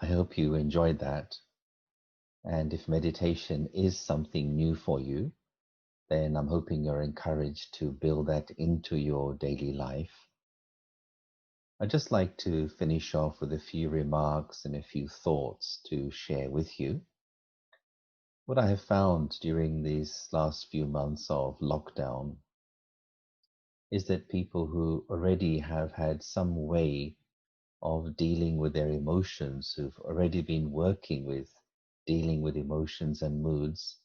Speaker 1: I hope you enjoyed that. And if meditation is something new for you, then I'm hoping you're encouraged to build that into your daily life. I'd just like to finish off with a few remarks and a few thoughts to share with you. What I have found during these last few months of lockdown is that people who already have had some way of dealing with their emotions, who've already been working with dealing with emotions and moods,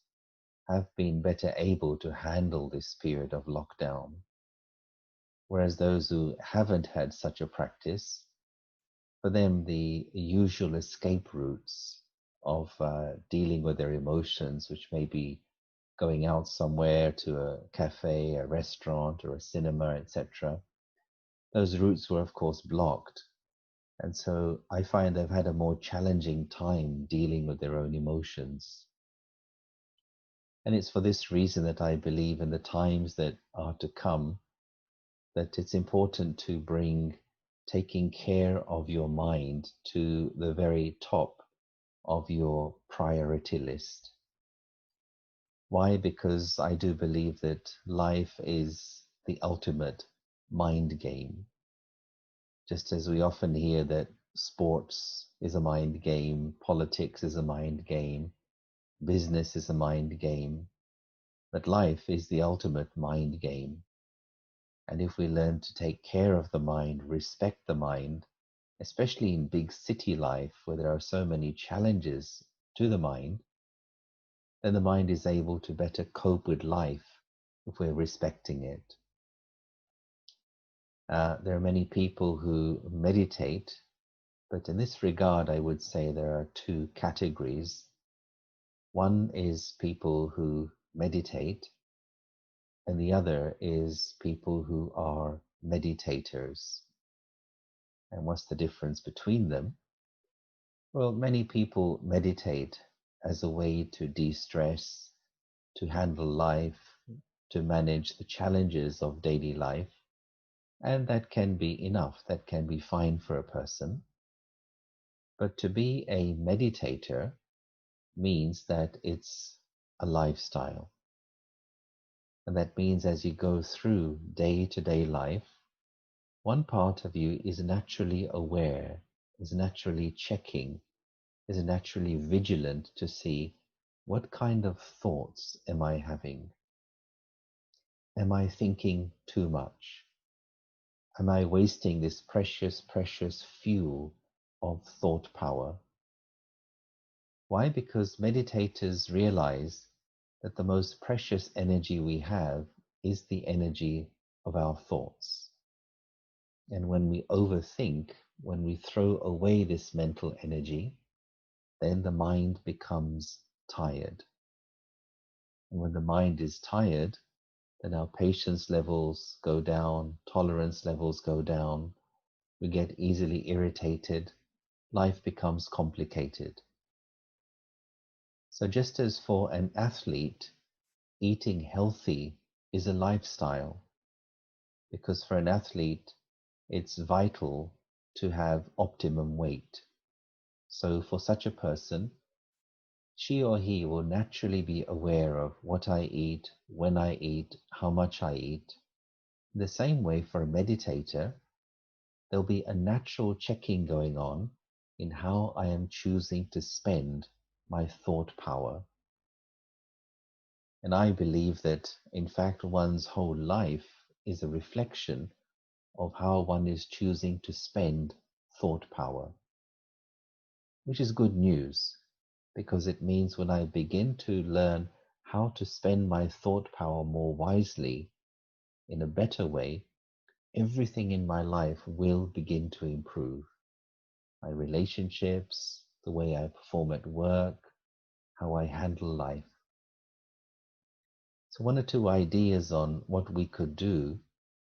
Speaker 1: have been better able to handle this period of lockdown. Whereas those who haven't had such a practice, for them the usual escape routes of dealing with their emotions, which may be going out somewhere to a cafe, a restaurant, or a cinema, etc., those routes were of course blocked. And so I find they've had a more challenging time dealing with their own emotions. And it's for this reason that I believe in the times that are to come, that it's important to bring taking care of your mind to the very top of your priority list. Why? Because I do believe that life is the ultimate mind game. Just as we often hear that sports is a mind game, politics is a mind game, business is a mind game, but life is the ultimate mind game. And if we learn to take care of the mind, respect the mind, especially in big city life where there are so many challenges to the mind, then the mind is able to better cope with life if we're respecting it. There are many people who meditate, but in this regard, I would say there are two categories. One is people who meditate, and the other is people who are meditators. And what's the difference between them? Well, many people meditate as a way to de-stress, to handle life, to manage the challenges of daily life. And that can be enough, that can be fine for a person. But to be a meditator means that it's a lifestyle. And that means as you go through day-to-day life, one part of you is naturally aware, is naturally checking, is naturally vigilant to see what kind of thoughts am I having? Am I thinking too much? Am I wasting this precious, precious fuel of thought power? Why? Because meditators realize that the most precious energy we have is the energy of our thoughts. And when we overthink, when we throw away this mental energy, then the mind becomes tired. And when the mind is tired, then our patience levels go down, tolerance levels go down, we get easily irritated, life becomes complicated. So just as for an athlete, eating healthy is a lifestyle, because for an athlete, it's vital to have optimum weight. So for such a person, she or he will naturally be aware of what I eat, when I eat, how much I eat. In the same way, for a meditator, there'll be a natural checking going on in how I am choosing to spend my thought power. And I believe that, in fact, one's whole life is a reflection of how one is choosing to spend thought power, which is good news, because it means when I begin to learn how to spend my thought power more wisely, in a better way, everything in my life will begin to improve. My relationships, the way I perform at work, how I handle life. So one or two ideas on what we could do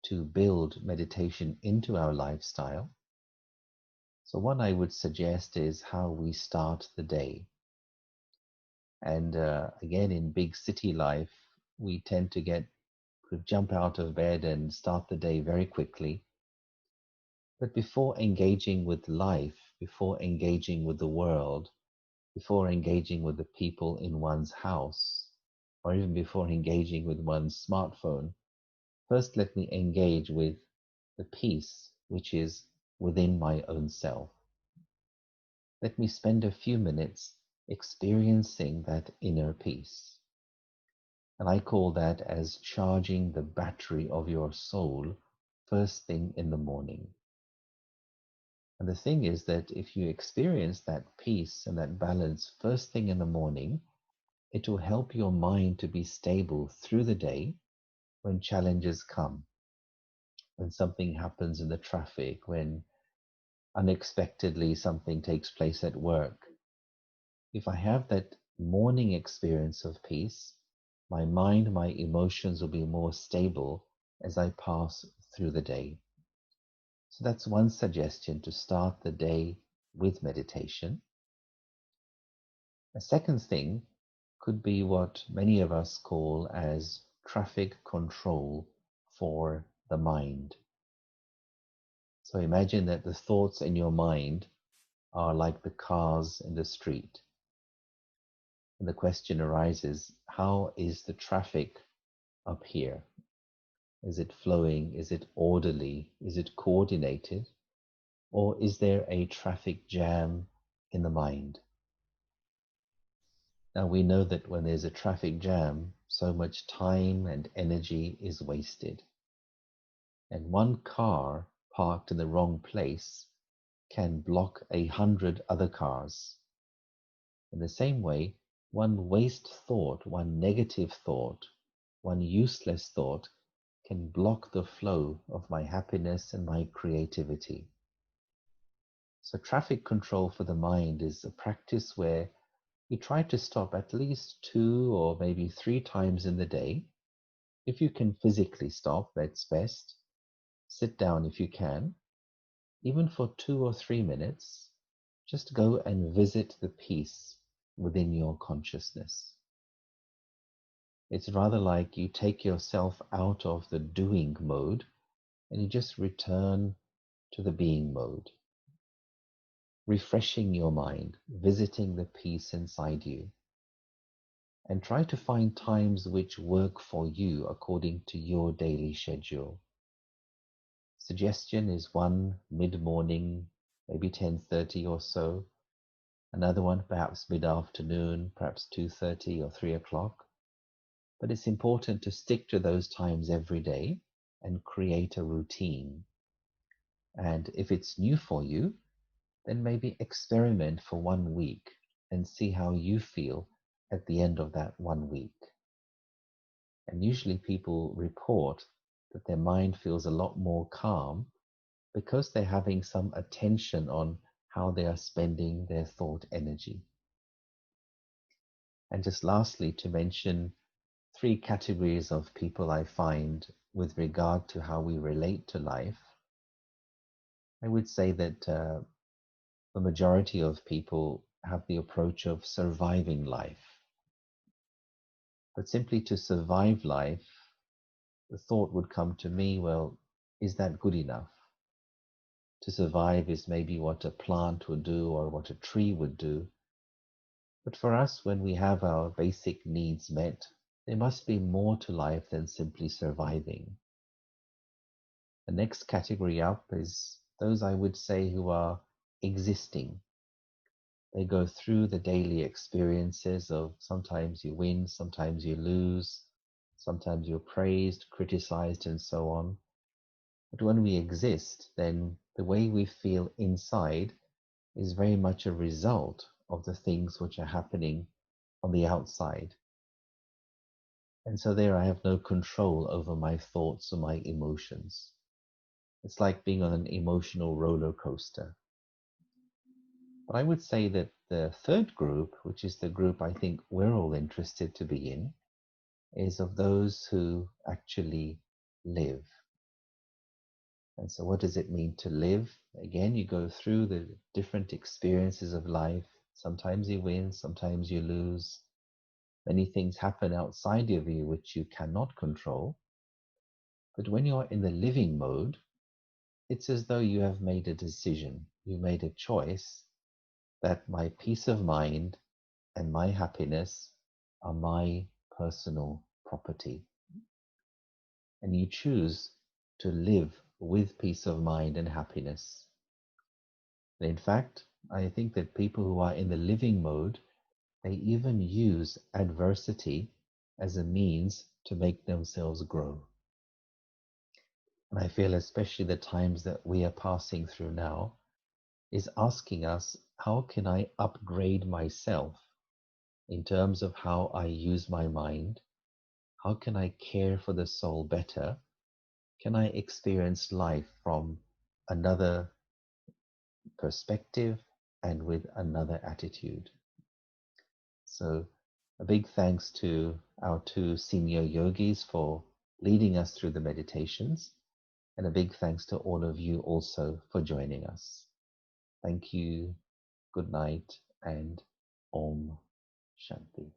Speaker 1: to build meditation into our lifestyle. So one I would suggest is how we start the day. And again, in big city life, we tend to jump out of bed and start the day very quickly. But before engaging with life, before engaging with the world, before engaging with the people in one's house, or even before engaging with one's smartphone, first let me engage with the peace which is within my own self. Let me spend a few minutes experiencing that inner peace. And I call that as charging the battery of your soul first thing in the morning. And the thing is that if you experience that peace and that balance first thing in the morning, it will help your mind to be stable through the day when challenges come, when something happens in the traffic, when unexpectedly something takes place at work. If I have that morning experience of peace, my mind, my emotions will be more stable as I pass through the day. So that's one suggestion, to start the day with meditation. A second thing could be what many of us call as traffic control for the mind. So imagine that the thoughts in your mind are like the cars in the street. And the question arises, how is the traffic up here? Is it flowing? Is it orderly? Is it coordinated? Or is there a traffic jam in the mind? Now we know that when there's a traffic jam, so much time and energy is wasted. And one car parked in the wrong place can block 100 other cars. In the same way, one waste thought, one negative thought, one useless thought can block the flow of my happiness and my creativity. So traffic control for the mind is a practice where you try to stop at least 2 or maybe 3 times in the day. If you can physically stop, that's best. Sit down if you can. Even for 2 or 3 minutes, just go and visit the peace within your consciousness. It's rather like you take yourself out of the doing mode and you just return to the being mode, refreshing your mind, visiting the peace inside you. And try to find times which work for you according to your daily schedule. Suggestion is one mid-morning, maybe 10:30 or so. Another one perhaps mid-afternoon, perhaps 2:30 or 3 o'clock. But it's important to stick to those times every day and create a routine. And if it's new for you, then maybe experiment for 1 week and see how you feel at the end of that 1 week. And usually people report that their mind feels a lot more calm because they're having some attention on how they are spending their thought energy. And just lastly, to mention 3 categories of people I find with regard to how we relate to life. I would say that the majority of people have the approach of surviving life. But simply to survive life, the thought would come to me, well, is that good enough? To survive is maybe what a plant would do or what a tree would do. But for us, when we have our basic needs met, there must be more to life than simply surviving. The next category up is those, I would say, who are existing. They go through the daily experiences of sometimes you win, sometimes you lose, sometimes you're praised, criticized, and so on. But when we exist, then the way we feel inside is very much a result of the things which are happening on the outside. And so there I have no control over my thoughts or my emotions. It's like being on an emotional roller coaster. But I would say that the third group, which is the group I think we're all interested to be in, is of those who actually live. And so what does it mean to live? Again, you go through the different experiences of life. Sometimes you win, sometimes you lose. Many things happen outside of you which you cannot control. But when you're in the living mode, it's as though you have made a decision, you made a choice that my peace of mind and my happiness are my personal property. And you choose to live with peace of mind and happiness. And in fact, I think that people who are in the living mode, they even use adversity as a means to make themselves grow. And I feel especially the times that we are passing through now is asking us, how can I upgrade myself in terms of how I use my mind? How can I care for the soul better? Can I experience life from another perspective and with another attitude? So, a big thanks to our two senior yogis for leading us through the meditations, and a big thanks to all of you also for joining us. Thank you, good night, and Om Shanti.